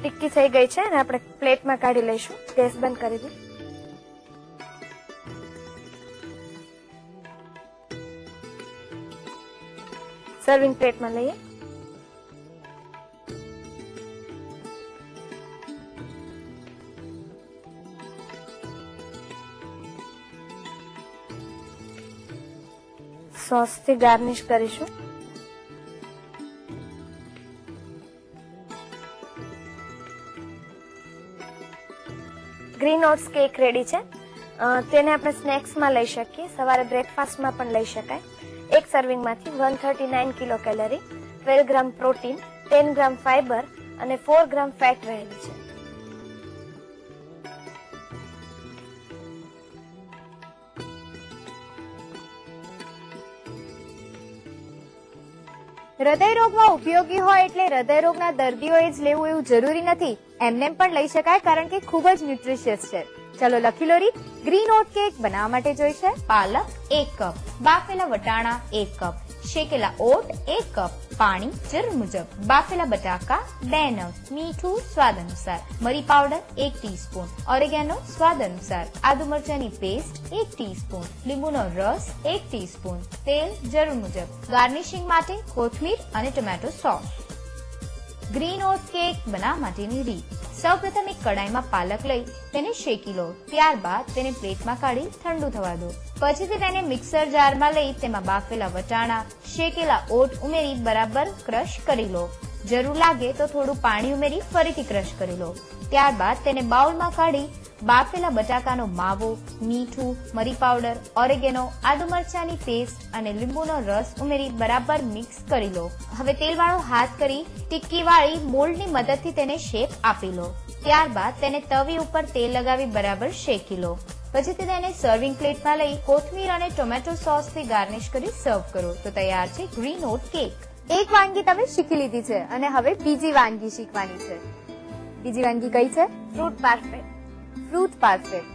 ટિક્કી થઈ ગઈ છે અને આપણે પ્લેટમાં કાઢી લઈશું. ગેસ બંધ કરી દઈએ. સર્વિંગ પ્લેટમાં લઈએ. સોસથી ગાર્નિશ કરીશું. ગ્રીન ઓટ્સ કેક રેડી છે. તેને આપણે સ્નેક્સમાં લઈ શકીએ, સવારે બ્રેકફાસ્ટમાં પણ લઈ શકાય. એક સર્વિંગમાંથી 139 કિલો કેલરી, 12 ગ્રામ પ્રોટીન, 10 ગ્રામ ફાઈબર અને 4 ગ્રામ ફેટ રહેલી છે. હૃદયરોગમાં ઉપયોગી હોય એટલે હૃદયરોગના દર્દીઓએ જ લેવું એવું જરૂરી નથી. એમને પણ લઈ શકાય કારણ કે ખૂબ જ ન્યુટ્રિશિયસ છે. ચલો લખી લો રીત. ગ્રીન ઓટ કેક બનાવવા માટે જોઈશે પાલક 1 કપ, બાફેલા વટાણા 1 કપ, શેકેલા ઓટ 1 કપ, પાણી જરૂર મુજબ, બાફેલા બટાકા 2 નંગ, મીઠું સ્વાદ અનુસાર, મરી પાવડર 1 ટીસ્પૂન, ઓરેગાનો સ્વાદ અનુસાર, આદુ મરચાની પેસ્ટ 1 ટીસ્પૂન, લીંબુનો રસ 1 ટીસ્પૂન, તેલ જરૂર મુજબ. ગાર્નિશિંગ માટે કોથમીર અને ટોમેટો સોસ. ગ્રીન ઓટ કેક બનાવવા માટેની રીત. સૌપ્રથમ એક કડાઈમાં પાલક લઈ તેને શેકી લો. ત્યારબાદ તેને પ્લેટમાં કાઢી ઠંડુ થવા દો. પછીથી તેને મિક્સર જારમાં લઈ તેમાં બાફેલા વટાણા, શેકેલા ઓટ ઉમેરી બરાબર ક્રશ કરી લો. જરૂર લાગે તો થોડું પાણી ઉમેરી ફરીથી ક્રશ કરી લો. ત્યારબાદ તેને બાઉલમાં કાઢી બાફેલા બટાકાનો માવો, મીઠું, મરી પાવડર, ઓરેગેનો, આદુ મરચાની પેસ્ટ અને લીંબુનો રસ ઉમેરી બરાબર મિક્સ કરી લો. હવે તેલવાળો હાથ કરી ટિક્કી વાળી મોલ્ડની મદદથી તેને શેપ આપી લો. ત્યારબાદ તેને તવી ઉપર તેલ લગાવી બરાબર શેકી લો. પછીથી તેને સર્વિંગ પ્લેટમાં લઈ કોથમીર અને ટોમેટો સોસથી ગાર્નિશ કરી સર્વ કરો તો તૈયાર છે ગ્રીન ઓટ કેક. એક વાનગી તમે શીખી લીધી છે અને હવે બીજી વાનગી શીખવાની છે. બીજી વાનગી કઈ છે? ફ્રૂટ પાર્ફેટ. ફ્રૂટ પાર્ફેટ.